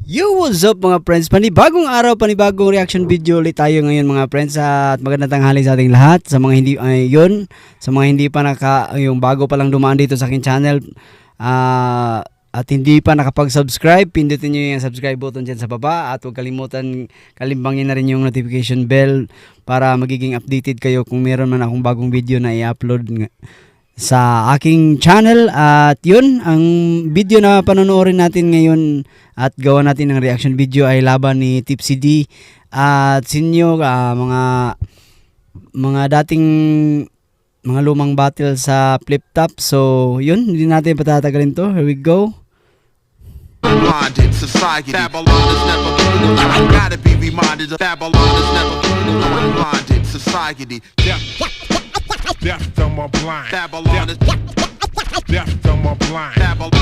Yo, what's up mga friends? Panibagong araw, panibagong reaction video ulit tayo ngayon mga friends. At magandang tanghali sa ating lahat. Sa mga hindi sa mga hindi pa yung bago pa lang dumaan dito sa aking channel at hindi pa nakapag-subscribe, pindutin niyo yung subscribe button diyan sa baba at huwag kalimutan kalimbangin na rin yung notification bell para magiging updated kayo kung meron man akong bagong video na i-upload sa aking channel. At yun, ang video na panonoorin natin ngayon at gawa natin ng reaction video ay laban ni Tipsy D at Sinyo, mga dating mga lumang battle sa flip top. So yun, hindi natin patatagalin to. Here we go. Blinded society. Babylon is never been alone. Gotta be reminded of Babylon is never been alone. Blinded society. Death to my blind. Babylon is Death to my blind. Babylon.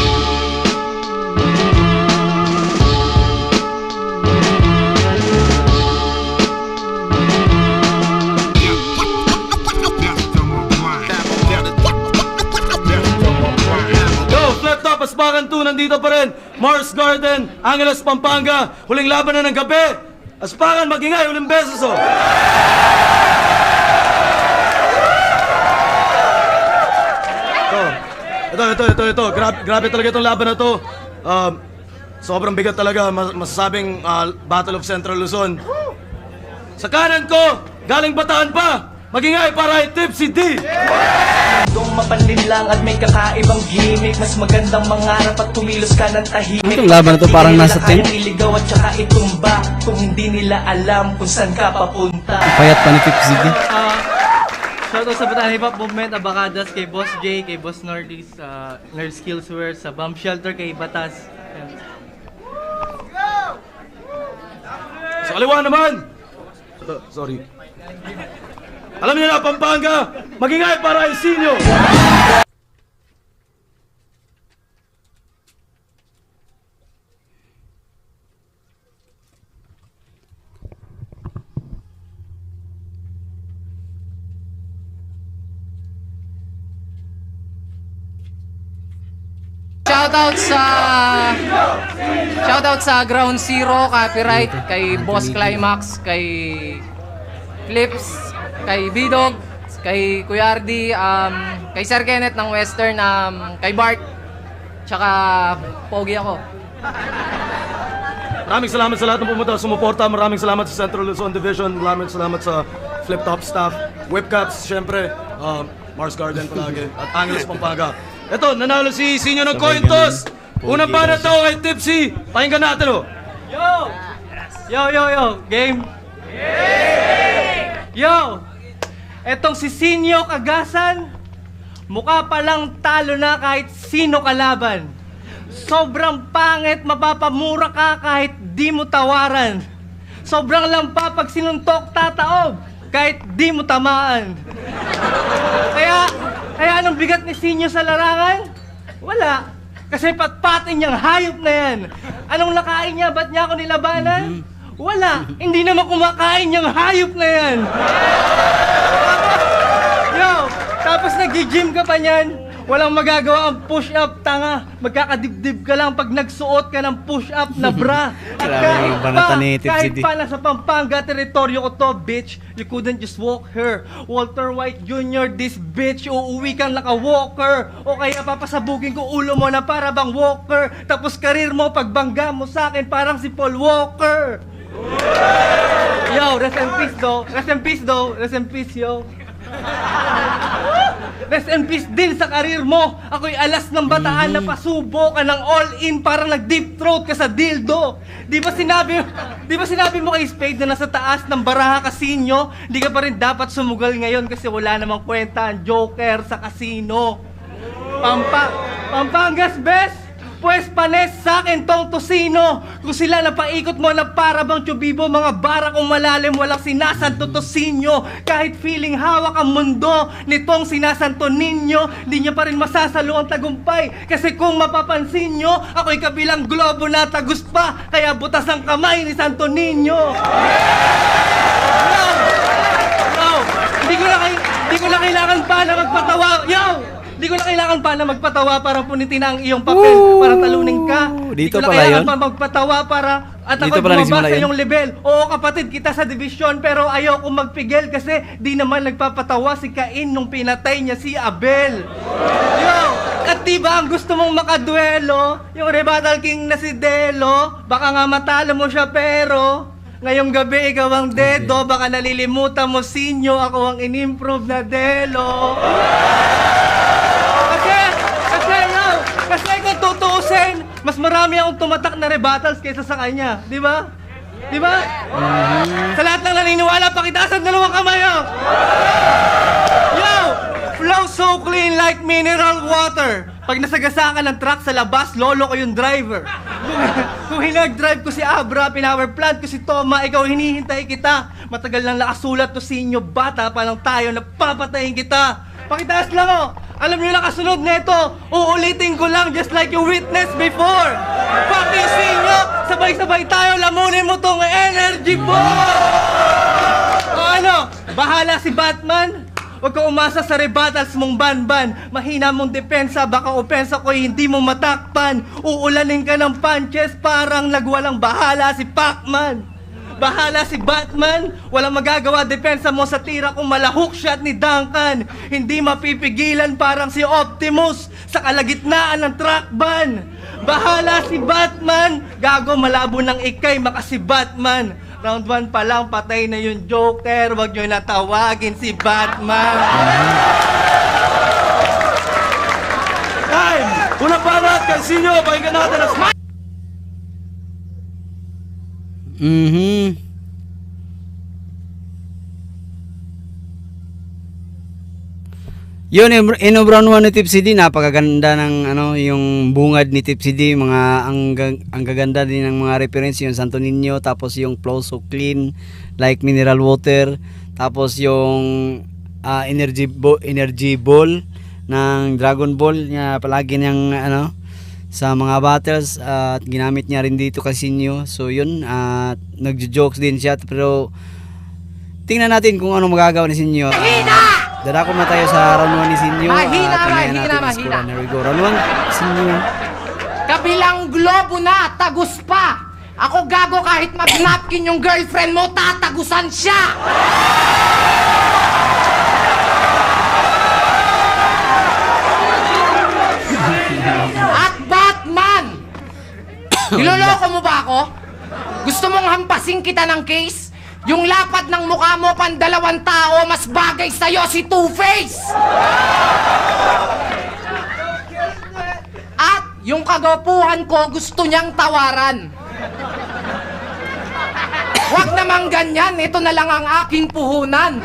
Aspagan 2, nandito pa rin. Mars Garden, Angeles, Pampanga. Huling laban na ng gabi. Aspagan, magingay, huling beses, oh. Ito. Grabe talaga itong laban na to. Sobrang bigat talaga. Masasabing Battle of Central Luzon. Sa kanan ko, galing Bataan pa. Magingay para kay Tipsy D. Kung mapanlin lang at may kakaibang gimmick, mas magandang mangarap at tumilos ka ng tahimik. Itong laban na to parang nasa tent. Iligaw at saka itumba kung hindi nila alam kung saan ka papunta. Payat pa ni Tipsy D. Shoutout sa Bataan Hip Hop Movement, Abakadas, kay Boss J, kay Boss Nordis, Nerd Skillswear, sa Bomb Shelter, kay Batas. Sa kaliwa naman. Sorry. Alam niyo na, Pampanga, magingay para kay Sinyo. Shoutout sa Ground Zero, copyright, kay Boss Climax, kay Flips, kay Bidog, kay Kuya Ardi, kay Sir Kenneth ng Western, kay Bart, tsaka pogi ako. Maraming salamat sa lahat ng pumunta, sumuporta. Maraming salamat sa Central Luzon Division. Maraming salamat sa Flip Top staff, Whipcaps, syempre, Mars Garden palagi, at Angeles, Pampanga. Ito, nanalo si Sinyo ng coin toss. Unang banat daw kay Tipsy. Pakinggan natin, oh. Yo! Game? Yo! Etong si Sinyo Kagasan, mukha palang talo na kahit sino kalaban. Sobrang pangit, mapapamura ka kahit di mo tawaran. Sobrang lampa pag sinuntok tataob, kahit di mo tamaan. Kaya anong bigat ni Sinyo sa larangan? Wala. Kasi patpatin niyang hayop na yan. Anong nakain niya? Ba't niya ako nilabanan? Wala. Hindi naman kumakain niyang hayop na yan. Yo, tapos nag-gym ka pa niyan. Walang magagawa ang push-up, tanga. Magkakadibdib ka lang pag nagsuot ka ng push-up na bra. At kahit pa nasa Pampanga teritoryo ko to, bitch, you couldn't just walk her. Walter White Jr., this bitch, uuwi kang naka-walker. O kaya papasabugin ko ulo mo na para bang walker. Tapos karir mo, pagbangga mo sa akin, parang si Paul Walker. Yo, rest in peace though. Rest in peace though. Rest in peace, yo. Rest in peace din sa karir mo. Ako'y alas ng Bataan na pasubo ka ng all-in parang nag-deep throat ka sa dildo. Di ba sinabi mo kay Spade na nasa taas ng baraha kasino? Di ka pa rin dapat sumugal ngayon kasi wala namang kwenta ang Joker sa kasino. Pampangas best! Pues panes sa akin tong tosino. Kung sila napaikot mo na para bang Chubibo, mga bara kong malalim walang sinasanto tosinyo. Kahit feeling hawak ang mundo nitong sinasanto ninyo, di nyo pa rin masasalo ang tagumpay. Kasi kung mapapansin nyo, ako'y kabilang globo na tagus pa, kaya butas ang kamay ni Santo Niño. Yo! Hindi ko na kailangan pa na magpatawa. Yo! Di ko na kailangan pa na magpatawa para punitin ang iyong papel, para talunin ka. Di Dito ko na pala kailangan yun? pa magpatawa para at Dito ako'y pala bumaba nagsimula sa yun? iyong level. Oo kapatid, kita sa division, pero ayoko magpigil kasi di naman nagpapatawa si Cain nung pinatay niya si Abel. Yo! At diba ang gusto mong makaduelo, yung rebuttal king na si Delo, baka nga matalo mo siya pero ngayong gabi ikaw ang dedo, baka nalilimutan mo Sinyo, ako ang in-improve na Delo. Kasi kung tutuusin, mas marami akong tumatak na rebuttals kaysa sa kanya, di ba? Di ba? Sa lahat ng naniniwala, pakitaas ang dalawang kamay, yo! Yo! Flow so clean like mineral water. Pag nasagasa ka ng truck sa labas, lolo ko yung driver. Kung hinag-drive ko si Abra, pinower plant ko si Toma, ikaw hinihintay kita. Matagal nang nakasulat to Sinyo, bata pa lang tayo, napapatayin kita. Pakitaas lang oh. Alam niyo na kasunod nito, uulitin ko lang just like you witnessed before. Fucking Sinyo, sabay-sabay tayo, lamunin mo tong energy ball. O ano, bahala si Batman? Huwag ka umasa sa rebuttals mong banban. Mahina mong depensa, baka opensa ko'y hindi mo matakpan. Uulanin ka ng punches, parang nagwalang bahala si Pacman. Bahala si Batman, walang magagawa depensa mo sa tira kung malahok shot ni Duncan. Hindi mapipigilan parang si Optimus sa kalagitnaan ng truck ban. Bahala si Batman, gago malabo ng ikay maka si Batman. Round 1 pa lang, patay na yung Joker, wag nyo natawagin si Batman. Time! Unang banat kay Sinyo, pakinggan natin ang smile! Yun, inobran mo ni Tipsy D, napakaganda ng ano, yung bungad ni Tipsy D, mga ang gaganda din ng mga reference, yung Santo Niño, tapos yung flow so clean like mineral water, tapos yung energy ball ng Dragon Ball niya palagi niyang ano sa mga battles at ginamit niya rin dito kay Sinyo. So yun, nagjo-jokes din siya, pero tingnan natin kung ano magagawa ni Sinyo. Dadako na tayo sa round 1 ni Sinyo. Mahina. There we go. Round 1, Sinyo. Kabilang globo na, tagus pa. Ako gago kahit mag-napkin yung girlfriend mo, tatagusan siya. At Batman, niloloko mo ba ako? Gusto mong hampasin kita ng case? Yung lapad ng mukha mo pandalawang tao, mas bagay sa'yo si Two-Face! At yung kagwapuhan ko, gusto niyang tawaran. Huwag namang ganyan, ito na lang ang aking puhunan.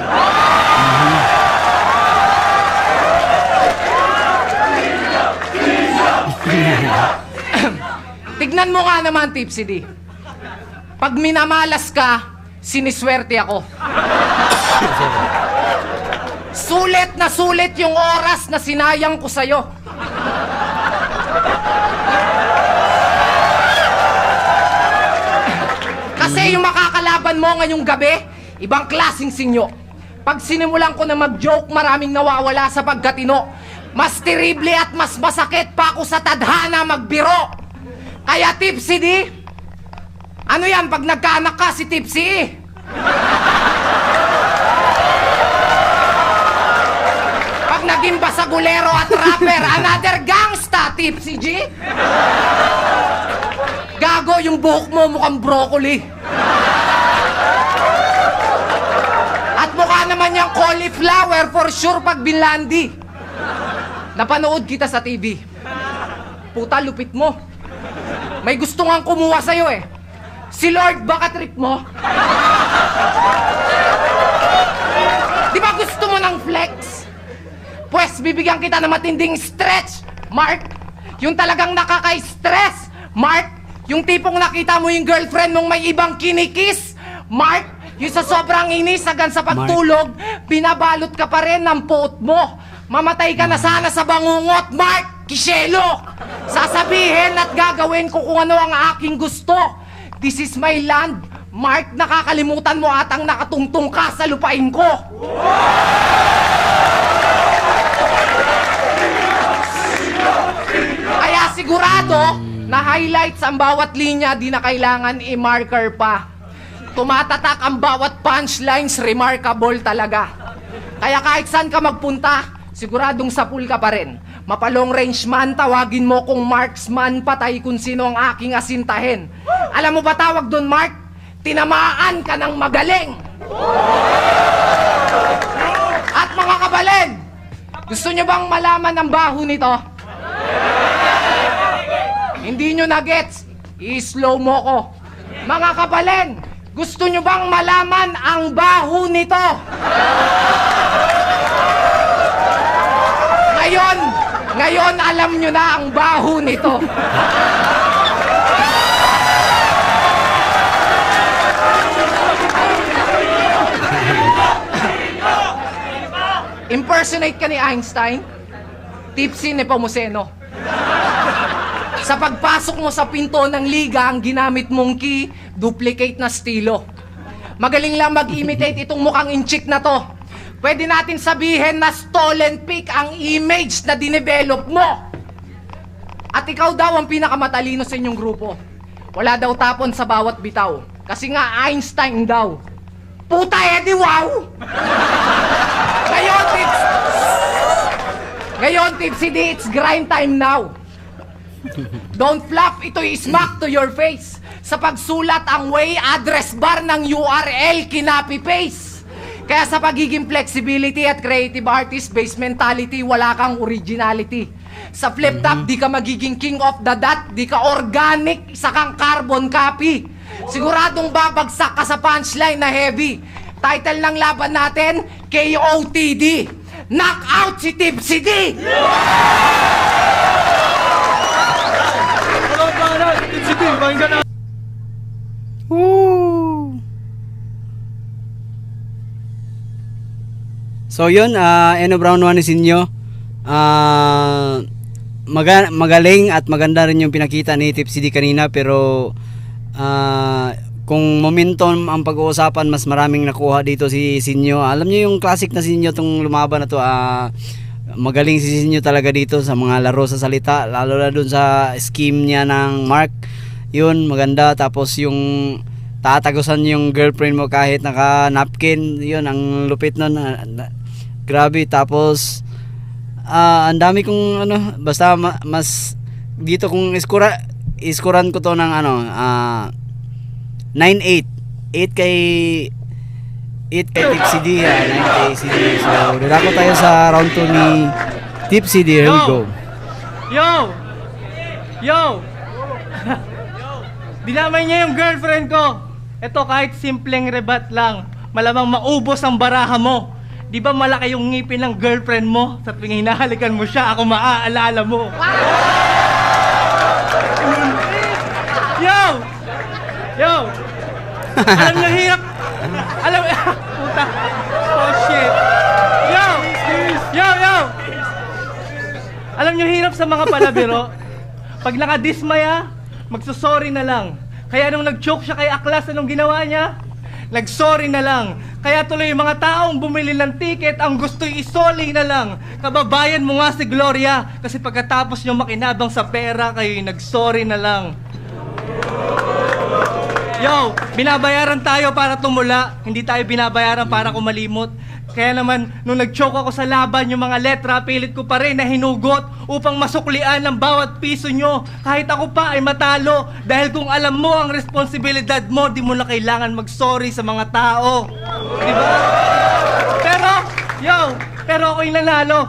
Tignan mo nga naman, Tipsy D. Pag minamalas ka, siniswerte ako. Sulit na sulit yung oras na sinayang ko sa'yo. Kasi yung makakalaban mo ngayong gabi, ibang klaseng Sinyo. Pag sinimulan ko na mag-joke, maraming nawawala sa pagkatino. Mas terrible at mas masakit pa ako sa tadhana magbiro. Kaya Tipsy D, ano yan pag nagkaanak ka si Tipsy? Pag naging basagulero at rapper, another gangsta, Tipsy G? Gago, yung buhok mo mukhang broccoli. At mukha naman yung cauliflower for sure pag binlandi. Napanood kita sa TV. Puta, lupit mo. May gusto nga kumuha sa'yo eh. Si Lord, baka trip mo? Di ba gusto mo ng flex? Pues, bibigyan kita ng matinding stretch, Mark. Yung talagang nakaka-stress, Mark. Yung tipong nakita mo yung girlfriend mong may ibang kinikis, Mark. Yung sa sobrang inis hanggang sa pagtulog, binabalot ka pa rin ng puot mo. Mamatay ka na sana sa bangungot, Mark. Kisyelo. Sasabihin at gagawin ko kung ano ang aking gusto. This is my land. Mark, nakakalimutan mo atang nakatungtong ka sa lupain ko. Sigurado na highlights ang bawat linya, di na kailangan i-marker pa. Tumatatak ang bawat punchlines, remarkable talaga. Kaya kahit saan ka magpunta, siguradong sapul ka pa rin. Mapalong range man, tawagin mo kung marksman, patay kung sino ang aking asintahin. Alam mo ba tawag doon, Mark? Tinamaan ka ng magaling. At mga kabalin, gusto nyo bang malaman ang baho nito? Hindi nyo na-gets, i-slow mo ko. Mga kabalin, gusto nyo bang malaman ang baho nito? Ngayon alam nyo na ang baho nito. Impersonate ka ni Einstein? Tipsy Nepomuceno. Sa pagpasok mo sa pinto ng liga, ang ginamit mong key, duplicate na estilo. Magaling lang mag-imitate itong mukhang inchik na to. Pwede natin sabihin na stolen pic ang image na dinevelop mo. At ikaw daw ang pinakamatalino sa inyong grupo. Wala daw tapon sa bawat bitaw. Kasi nga Einstein daw. Puta edi wow! Ngayon, Tipsy D, it's grind time now. Don't flap, ito'y smack to your face. Sa pagsulat ang way address bar ng URL, kinapi-paste. Kaya sa pagiging flexibility at creative artist-based mentality, wala kang originality. Sa flip top, di ka magiging king of the dot, di ka organic, isa kang carbon copy. Siguradong babagsak ka sa punchline na heavy. Title ng laban natin, KOTD. Knock out si Tipsy D! Woo! So yun, Eno Brown 1 is inyo. Magaling at maganda rin yung pinakita ni Tipsy D kanina, pero kung momentum ang pag-uusapan, mas maraming nakuha dito si Sinyo. Alam niyo yung classic na Sinyo tong lumaban na to. Magaling si Sinyo talaga dito sa mga laro sa salita, lalo na dun sa scheme niya ng Mark. Yun, maganda. Tapos yung tatagusan yung girlfriend mo kahit naka napkin, yun ang lupit nun. Grabe. Tapos ang dami kong basta mas dito kung iskoran ko to ng 9-8. 8 kay Tipsy D, 9 kay Tipsy D. So, dadako tayo sa round 2 ni Tipsy D. Here we go. Yo! Dinamay niya yung girlfriend ko. Ito kahit simpleng rebat lang, malamang maubos ang baraha mo. Di ba malaki yung ngipin ng girlfriend mo? Sa tuwing hinahalikan mo siya, ako maaalala mo. Yo! Alam niyo hirap. Puta. Oh shit. Yo! Alam niyo hirap sa mga palabiro. Pag nakadismaya, magsusorry na lang. Kaya nung nag-choke siya kay Aklas, anong ginawa niya? Nag-sorry na lang. Kaya tuloy yung mga taong bumili ng ticket, ang gusto'y isoli na lang. Kababayan mo nga si Gloria. Kasi pagkatapos niyo makinabang sa pera, kayo'y nag-sorry na lang. Yo, binabayaran tayo para tumula, hindi tayo binabayaran para kumalimot. Kaya naman, nung nag-choke ako sa laban, yung mga letra, pilit ko pa rin na hinugot upang masuklian ang bawat piso nyo. Kahit ako pa ay matalo, dahil kung alam mo ang responsibilidad mo, di mo na kailangan mag-sorry sa mga tao. Diba? Pero ako'y nanalo.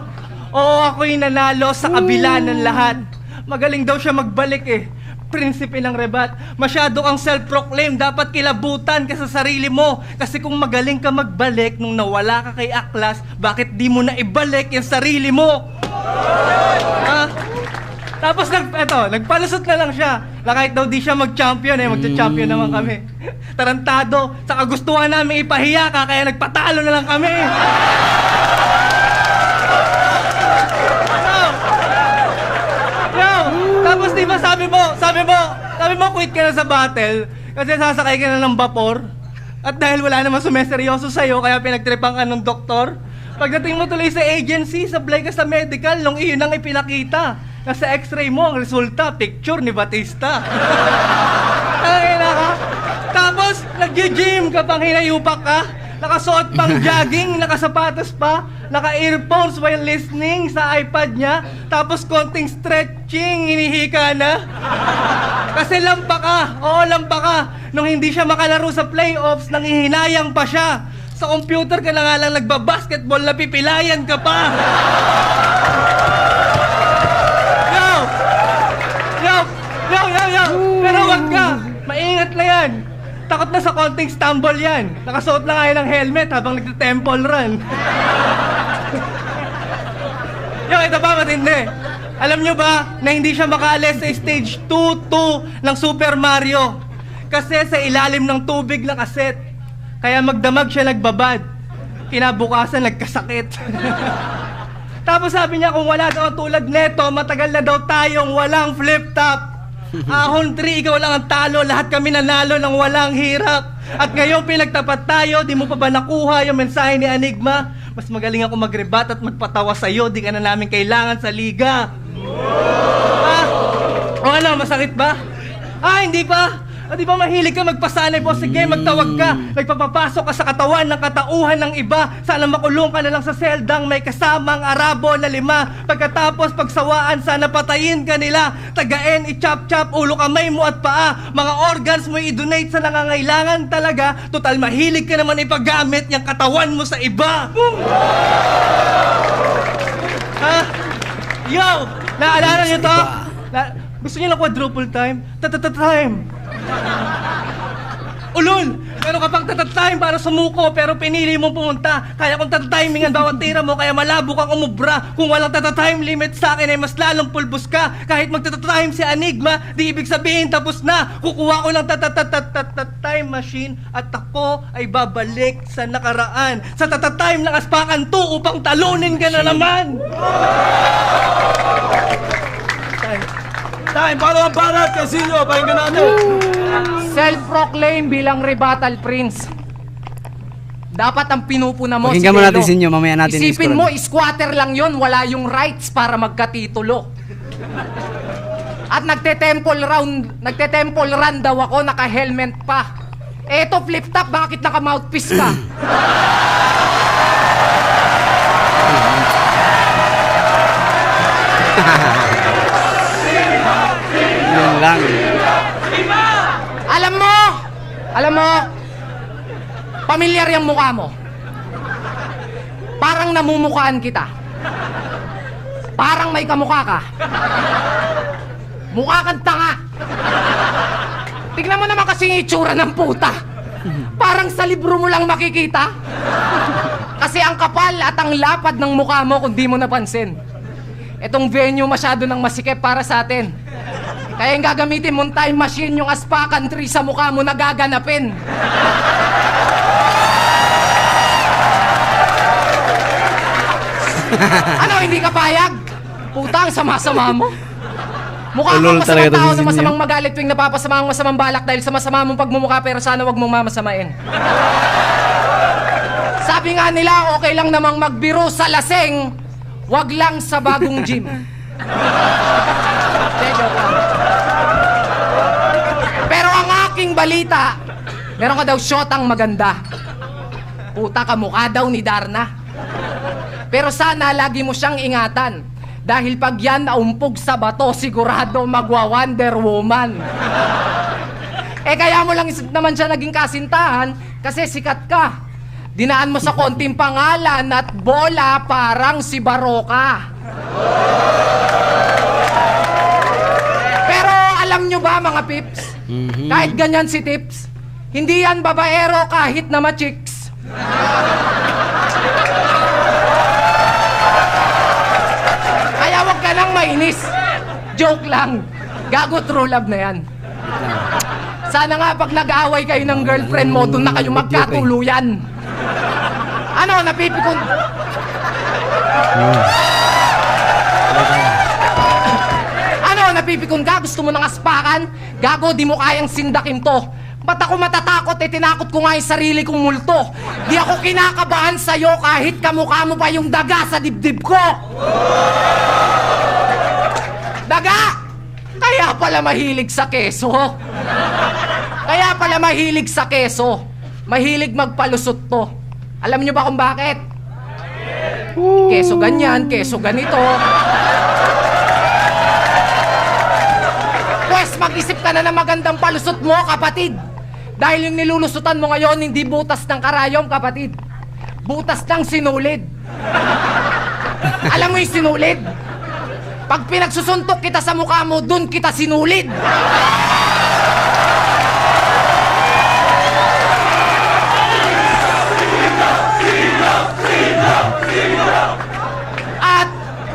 Oo, ako'y nanalo sa kabila ng lahat. Magaling daw siya magbalik eh. Prinsipe ng rebat. Masyado kang self-proclaim. Dapat kilabutan ka sa sarili mo. Kasi kung magaling ka magbalik nung nawala ka kay Aklas, bakit di mo na ibalik yung sarili mo? Tapos nagpalusot na lang siya. Na kahit daw di siya mag-champion magcha-champion naman kami. Tarantado. Sa kagustuhan namin ipahiya ka, kaya nagpatalo na lang kami. Tapos diba sabi mo quit ka na sa battle kasi sasakay ka na ng vapor at dahil wala naman sumeseryoso sa'yo kaya pinagtripan ka ng doktor. Pagdating mo tuloy sa agency, sablay ka sa medical nung iyon ang ipinakita. Nasa x-ray mo, ang resulta, picture ni Batista. Ay, naka. Tapos, nag-gym ka pang hinayupak ka. Nakasuot pang jogging, nakasapatos pa, naka-earphones while listening sa iPad niya, tapos konting stretching, hinihika na. Kasi lampa ka, oo lampa ka. Nung hindi siya makalaro sa playoffs, nanghihinayang pa siya. Sa computer ka na nga lang nagbabasketball, napipilayan ka pa. Yo! Pero wag ka, maingat na yan. Takot na sa konting stumble yan. Nakasuot na nga yan ng helmet habang nagte-temple run. Ito ba matindi? Alam nyo ba na hindi siya makaalis sa stage 2-2 ng Super Mario? Kasi sa ilalim ng tubig na kaset. Kaya magdamag siya nagbabad. Kinabukasan nagkasakit. Tapos sabi niya kung wala daw tulad neto, matagal na daw tayong walang flip-top. Ahon 3, ikaw lang ang talo, lahat kami nanalo ng walang hirap. At ngayon pinagtapat tayo, di mo pa ba nakuha yung mensahe ni Enigma? Mas magaling ako mag-rebat at magpatawa sa'yo, di ka na namin kailangan sa liga. O ano, masakit ba? Hindi pa. Di ba mahilig ka magpasanay po? Sige, magtawag ka. Nagpapapasok ka sa katawan ng katauhan ng iba. Sana makulong ka na lang sa seldang may kasamang Arabo na 5. Pagkatapos pagsawaan, sana patayin ka nila. Tagain, i-chop-chop, ulo, kamay mo at paa. Mga organs mo i-donate sa nangangailangan talaga. Total mahilig ka naman ipagamit yung katawan mo sa iba. Yo! Naalala niyo to? Gusto niyo ng quadruple time? Time! Ulol! Meron ka pang tatatime para sumuko pero pinili mong pumunta. Kaya kung tatatimingan bawat tira mo, kaya malabo kang umubra. Kung walang tatatime limit sa akin ay mas lalong pulbos ka. Kahit magtatatime si Enigma, di ibig sabihin tapos na. Kukuha ko ng time machine at ako ay babalik sa nakaraan. Sa tatatime ng Aspakan 2 upang talunin ka na naman. Time, paano ang banat? Kasilyo, pakinggan natin. Self-proclaim bilang rebuttal prince. Dapat ang pinupuna mo Pakinggan mo Delo. natin, Sinyo, mamaya natin Isipin mo, i-scroll. squatter lang yon, wala yung rights para magkatitulo. At nagte-temple run daw ako, naka-helmet pa. Eto, flip-top, bakit naka-mouthpiece ka? Yun lang. Alam mo, pamilyar yung mukha mo. Parang namumukhaan kita. Parang may kamukha ka. Mukha kang tanga. Tignan mo naman kasi yung itsura ng puta. Parang sa libro mo lang makikita. Kasi ang kapal at ang lapad ng mukha mo kung di mo napansin. Etong venue masyado nang masikip para sa atin. Kaya yung gagamitin mong time machine, yung Aspakan 3 sa mukha mo na gaganapin. Ano, hindi ka payag? Putang, sama-sama mo. Mukha kang masamang tao na masamang magalit tuwing napapasama ang masamang balak dahil sa masama mong pagmumukha pero sana wag mong mamasamain. Sabi nga nila, okay lang namang magbiro sa laseng, wag lang sa bagong gym. Joke lang. Pero ang aking balita, meron ka daw shotang maganda. Puta, kamukha daw ni Darna. Pero sana lagi mo siyang ingatan. Dahil pag yan naumpog sa bato, sigurado magwa-Wonder Woman. Kaya mo lang naman siya naging kasintahan kasi sikat ka. Dinaan mo sa konting pangalan at bola parang si Baroka. Pero alam nyo ba mga pips? Kahit ganyan si Tips, hindi yan babaero kahit na ma-chicks. Kaya wag ka nang mainis. Joke lang. Gago, true love na yan. Sana nga pag nag-aaway kayo ng girlfriend mo, doon na kayo magkatuluyan. Ano, napipikon? Ano, napipikon ka? Gusto mo ng aspakan? Gago, di mo kayang sindakin to. Ba't ako matatakot? Tinakot ko nga yung sarili kong multo. Di ako kinakabahan sa'yo kahit kamukha mo pa yung daga sa dibdib ko. Daga! Kaya pala mahilig sa keso. Kaya pala mahilig sa keso. Mahilig magpalusot to. Alam niyo ba kung bakit? Keso ganyan, keso ganito. Pwes, mag-isip ka na ng magandang palusot mo, kapatid. Dahil yung nilulusutan mo ngayon, hindi butas ng karayom, kapatid. Butas ng sinulid. Alam mo yung sinulid? Pag pinagsusuntok kita sa mukha mo, dun kita sinulid. At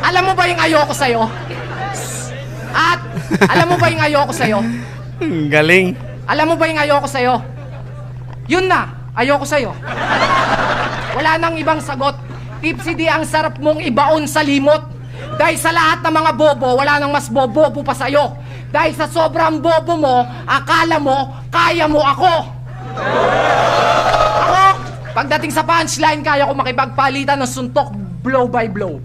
alam mo ba yung ayoko sa'yo? At alam mo ba yung ayoko sa'yo? Galing. Alam mo ba yung ayoko sa'yo? Yun na, ayoko sa'yo. Wala nang ibang sagot. Tipsy D, ang sarap mong ibaon sa limot. Dahil sa lahat ng mga bobo, wala nang mas bobo pa sa'yo. Dahil sa sobrang bobo mo, akala mo, kaya mo ako. Ako, pagdating sa punchline, kaya ko makipagpalitan ng suntok blow by blow.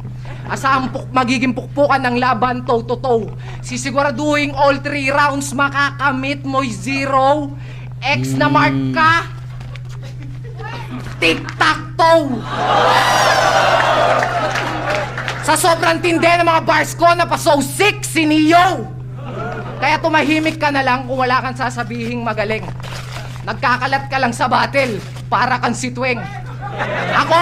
Asang magiging pukpukan ng laban toe-to-toe. Sisiguraduhin all 3 rounds makakamit mo'y 0. X na mark ka. Tic-tac-toe. Sa sobrang tindi ng mga bars ko, napasosik si Neo. Kaya tumahimik ka na lang kung wala kang sasabihing magaling. Nagkakalat ka lang sa battle, para kang si Tweng. Ako,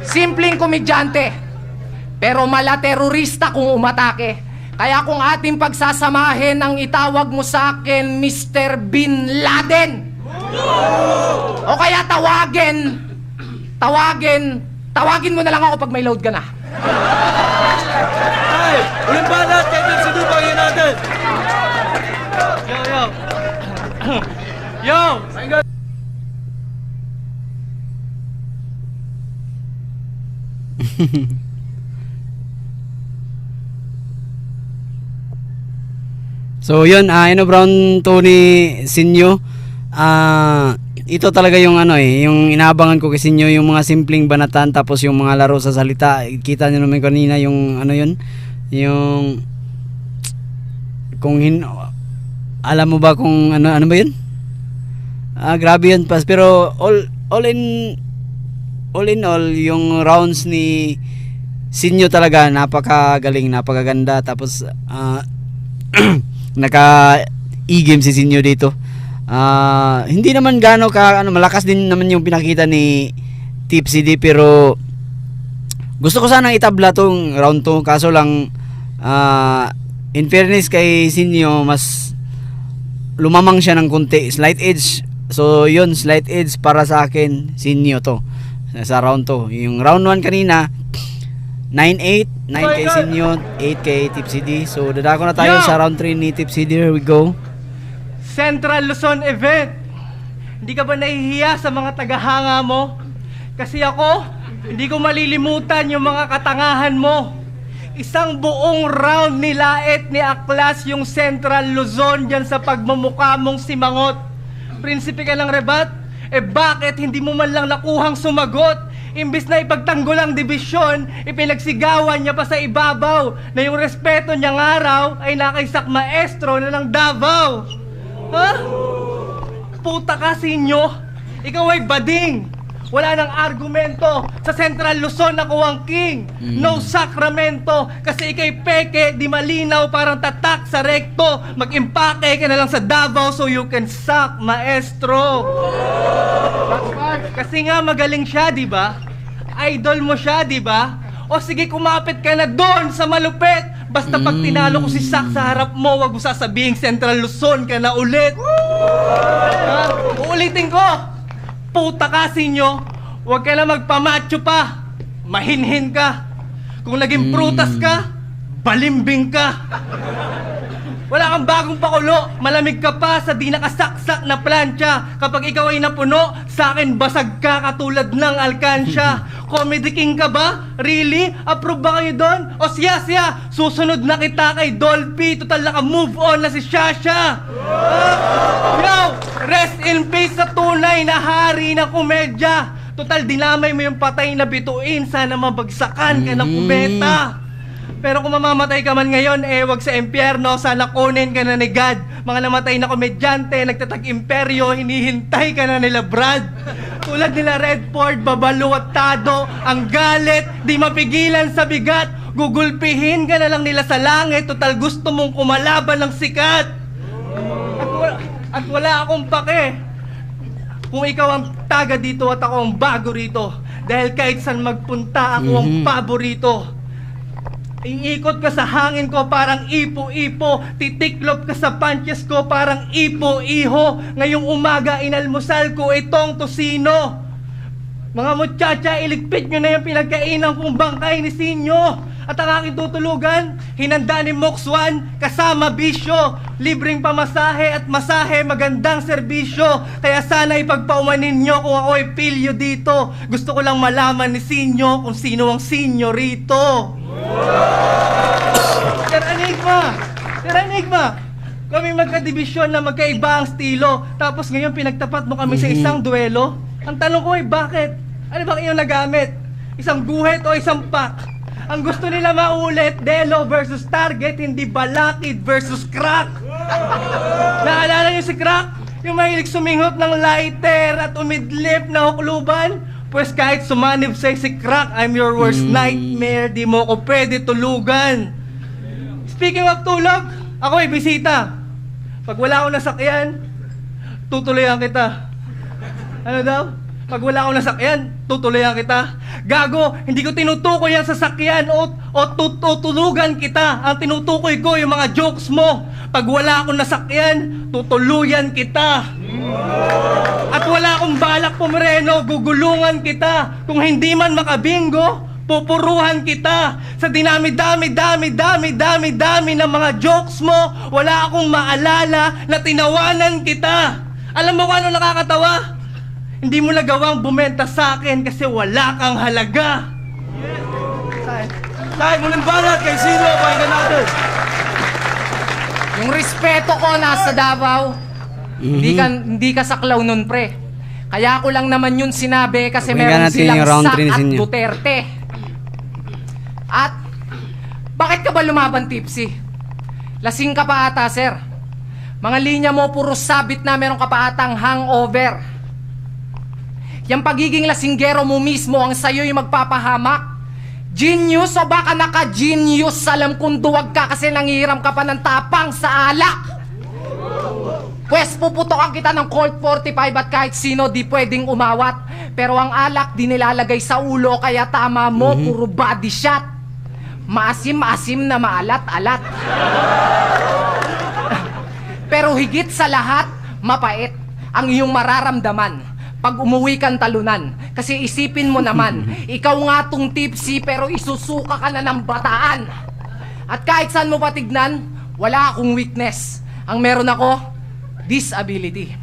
simpleng komedyante. Pero mala terorista kung umatake. Kaya kung ating pagsasamahin ang itawag mo sa akin, Mr. Bin Laden. O kaya tawagin mo na lang ako pag may load ka na. Ay! Uling banat! Kaya din si Dupang yun natin! Yo! Yo! So yun, Brown Tony Sinyo. Ito talaga yung yung inaabangan ko kasi nyo, yung mga simpleng banatan tapos yung mga laro sa salita. Kita nyo naman kanina yung yung alam mo ba kung ano ba yun? Grabe yun pas, pero all in all yung rounds ni Sinyo talaga napakagaling, napakaganda, tapos naka e-game si Sinyo dito. Hindi naman gaano ka malakas din naman yung pinakita ni Tipsy D, pero gusto ko sanang itabla tong round 2, kaso lang in fairness kay Sinyo, mas lumamang siya ng konti, slight edge. So yun, slight edge para sa akin Sinyo to sa round 2. Yung round 1 kanina 9-8, 9 kay Sinyo, 8 kay Tipsy D. So dadako na tayo sa round 3 ni Tipsy D. Here we go. Central Luzon event. Hindi ka ba nahihiya sa mga tagahanga mo? Kasi ako, hindi ko malilimutan yung mga katangahan mo. Isang buong round nilait ni Aklas yung Central Luzon dyan sa pagmumukha mong simangot. Prinsipe ka ng rebat? Bakit hindi mo man lang nakuhang sumagot? Imbis na ipagtanggol ang dibisyon, ipinagsigawan niya pa sa ibabaw na yung respeto niyang araw ay nakaisak maestro na ng Davao. Ha? Puta ka, Sinyo. Ikaw ay bading. Wala nang argumento. Sa Central Luzon ako ang king. No sakramento. Kasi ikay peke, di malinaw, parang tatak sa rekto. Mag-impake ka na lang sa Davao so you can suck, maestro. Kasi nga magaling siya, di ba? Idol mo siya, di ba? O sige, kumapit ka na doon sa malupit. Basta pag tinalo ko si Sak sa harap mo, wag mo sasabihing Central Luzon ka na ulit. Uulitin ko. Puta ka, Sinyo. Huwag ka na magpamacho pa. Mahinhin ka. Kung naging prutas ka, balimbing ka. Wala kang bagong pakulo. Malamig ka pa sa di nakasaksak na plancha. Kapag ikaw ay napuno, sa akin basag ka katulad ng alkansya. Comedy king ka ba? Really? Approve ba kayo doon? O siya, susunod na kita kay Dolphy. Total naka-move on na si Shasha. Yo! Rest in peace sa tunay na hari ng komedya. Total, dinamay mo yung patay na bituin. Sana mabagsakan ka ng kubeta. Pero kung mamamatay ka man ngayon, wag sa impyerno. Sana kunin ka na ni God. Mga namatay na komedyante, nagtatag-imperyo, hinihintay ka na nila Brad. Tulad nila Redford, babaluwatado, ang galit, di mapigilan sa bigat. Gugulpihin ka na lang nila sa langit. Total, gusto mong kumalaban ng sikat. At wala akong pake kung ikaw ang taga dito at ako ang bago rito. Dahil kahit saan magpunta, ako ang paborito. Iikot ka sa hangin ko parang ipo-ipo. Titiklop ka sa punches ko parang ipo-iho. Ngayong umaga inalmusal ko itong tosino. Mga muchacha, iligpit nyo na yung pinagkainan kong bangkay ni Sinyo. At ang aking tutulugan, hinanda ni Mox One, kasama bisyo. Libreng pamasahe at masahe, magandang serbisyo. Kaya sana ipagpaumanin nyo kung ako'y pilyo dito. Gusto ko lang malaman ni Sinyo kung sino ang Sinyo rito. Sir Enigma, kami magkadibisyon na magkaiba ang estilo. Tapos ngayon pinagtapat mo kami sa isang duelo. Ang tanong ko ay bakit? Ano bang iyong nagamit? Isang guhit o isang pack? Ang gusto nila maulit, Delo versus Target, hindi Balakid versus Crack. Naalala niyo si Crack? Yung mahilig suminghot ng lighter at umidlip na hukluban? Pues kahit sumanib sa'yo si Crack, I'm your worst nightmare, di mo ko pwede tulugan. Speaking of tulog, ako ay bisita. Pag wala akong nasakyan, tutuloyan kita. Ano daw? Pag wala akong nasakyan, tutuloyan kita. Gago, hindi ko tinutukoy ang sasakyan o tutulugan kita. Ang tinutukoy ko yung mga jokes mo. Pag wala akong nasakyan, tutuluyan kita. At wala akong balak pumreno, gugulungan kita. Kung hindi man makabingo, pupuruhan kita. Sa dinami-dami ng mga jokes mo, wala akong maalala na tinawanan kita. Alam mo kung ano nakakatawa? Hindi mo nagawang bumenta sa akin kasi wala kang halaga. Dahil muling banat kay Sino, pakinggan natin. Yung respeto ko nasa Davao. Hindi ka saklaw nun, pre. Kaya ko lang naman yun sinabi kasi meron silang Sak at Duterte. At bakit ka ba lumaban, Tipsy? Lasing ka pa ata, sir. Mga linya mo puro sabit na meron ka pa atang hangover. Yang pagiging lasinggero mo mismo ang sa'yo'y magpapahamak. Genius o baka naka-genius? Alam kong duwag ka kasi nangihiram ka pa ng tapang sa alak. Pwes puputokan kita ng Colt 45 at kahit sino di pwedeng umawat. Pero ang alak di nilalagay sa ulo kaya tama mo, puro body shot. Maasim-asim na maalat-alat. Pero higit sa lahat, mapait ang iyong mararamdaman pag umuwi kang talunan. Kasi isipin mo naman, ikaw nga tong tipsy pero isusuka ka na ng bataan. At kahit saan mo patignan, wala akong weakness. Ang meron ako, disability.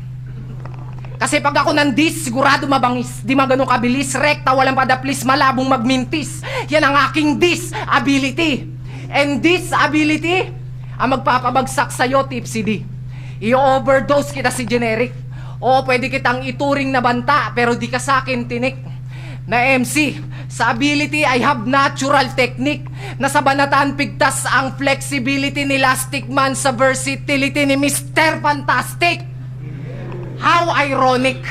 Kasi pag ako nandis, sigurado mabangis. Di magano kabilis, rekta, walang padaplis, malabong magmintis. Yan ang aking disability. And disability, ang magpapabagsak sa'yo, Tipsy D. I-overdose kita si generic. O pwede kitang ituring na banta pero di ka sa'kin tinik. Na MC, sa ability I have natural technique. Nasa banatan pigtas ang flexibility ni Elastic Man sa versatility ni Mr. Fantastic. How ironic.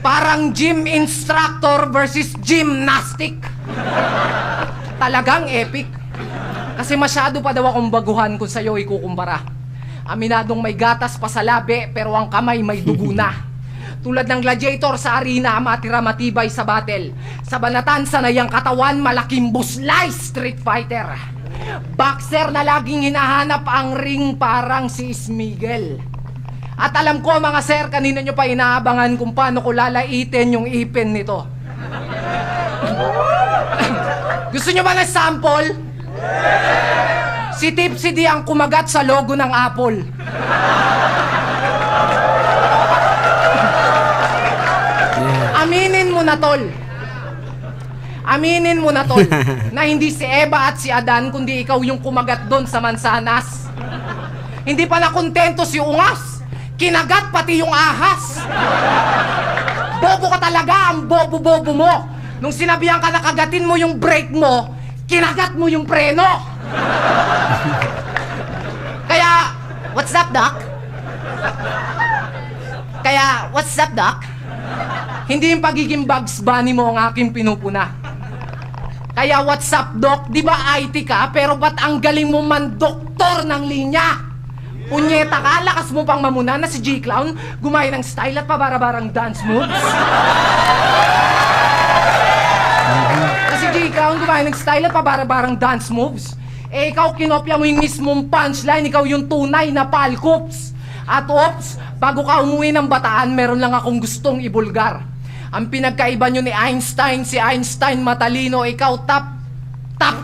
Parang gym instructor versus gymnastic. Talagang epic. Kasi masyado pa daw akong baguhan kung sa'yo ikukumpara. Aminadong may gatas pa sa labi pero ang kamay may dugo na. Tulad ng gladiator sa arena, matira matibay sa battle. Sa banatan sanay ang katawan, malaking buslay, street fighter. Boxer na laging hinahanap ang ring parang si Smigel. At alam ko mga sir, kanina nyo pa inaabangan kung paano ko lalaitin yung ipin nito. Gusto nyo ba ng sample? Si Tipsy D ang kumagat sa logo ng Apple. Aminin mo na, tol. Aminin mo na, tol, na hindi si Eva at si Adan, kundi ikaw yung kumagat doon sa mansanas. Hindi pa nakontento si Ungas. Kinagat pati yung ahas. Bobo ka talaga, ang bobo-bobo mo. Nung sinabihan ka na kagatin mo yung brake mo, kinagat mo yung preno. Kaya, what's up, Doc? Hindi yung pagiging Bugs Bunny mo ang aking pinupuna. Kaya what's up, Doc? Di ba IT ka? Pero ba't ang galing mo man doktor ng linya? Punyeta ka, lakas mo pang mamuna na si G-Clown gumaya ng style at pabarabarang dance moves. Na si G-Clown gumaya ng style at pabarabarang dance moves. Eh ikaw kinopya mo yung mismong punchline, ikaw yung tunay na palkops. At ops, bago ka umuwi ng Bataan, meron lang akong gustong ibulgar. Ang pinagkaiba nyo ni Einstein, si Einstein matalino, ikaw top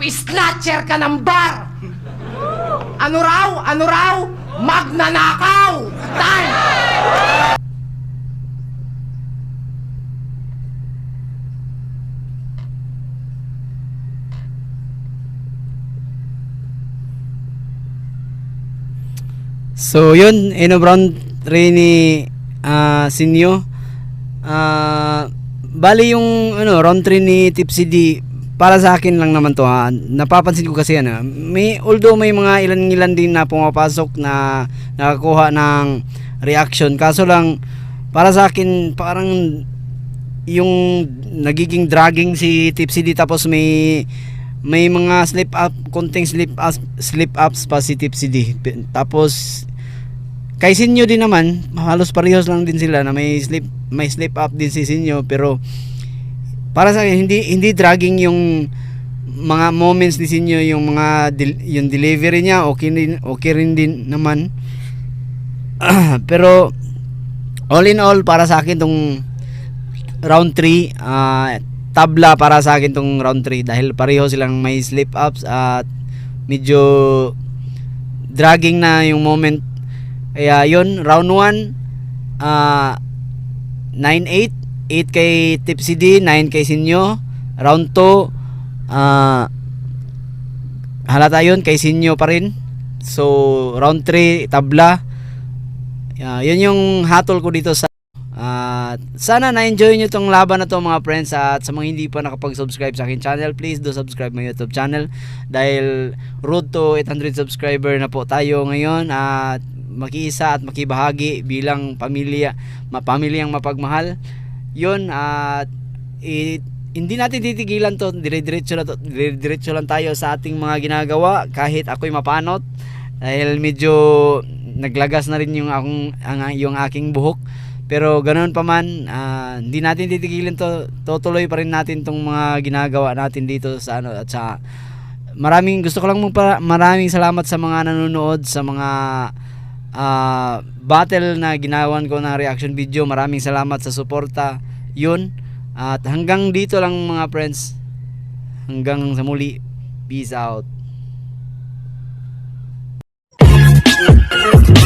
snatcher ka ng bar. Ano raw? Magnanakaw! Time! So yun, round 3 ni Sinyo. Bali yung round 3 ni Tipsy D, para sa akin lang naman to ha. Napapansin ko kasi although may mga ilan din na pumapasok na nakakuha ng reaction, kaso lang para sa akin parang yung nagiging dragging si Tipsy D, tapos may mga konting slip ups pa si Tipsy D. Tapos kay Sinyo din naman, halos parehas lang din sila na may slip up din si Sinyo, pero para sa akin hindi dragging yung mga moments ni Sinyo, yung mga yung delivery niya okay rin din naman. Pero all in all, para sa akin tong round 3, tabla para sa akin tong round 3 dahil pareho silang may slip ups at medyo dragging na yung moment. Kaya yun, round 1, 9-8, 8 kay Tipsy D, 9 kay Sinyo. Round 2, halata yun, kay Sinyo pa rin. So round 3, tabla. Yun yung hatol ko dito sa sana na-enjoy nyo tong laban na to mga friends. At sa mga hindi pa nakapag-subscribe sa akin channel, please do subscribe my YouTube channel dahil road to 800 subscriber na po tayo ngayon. At makiisa at makibahagi bilang pamilyang mapagmahal. Yun, at hindi natin titigilan to. Dire-diretso lang tayo sa ating mga ginagawa kahit ako'y mapanot dahil medyo naglagas na rin yung aking buhok. Pero ganoon pa man, hindi natin titigilan to. Tutuloy pa rin natin tong mga ginagawa natin dito sa at sa gusto ko lang maraming salamat sa mga nanonood sa mga battle na ginawan ko na reaction video. Maraming salamat sa suporta. Yun, at hanggang dito lang mga friends. Hanggang sa muli. Peace out.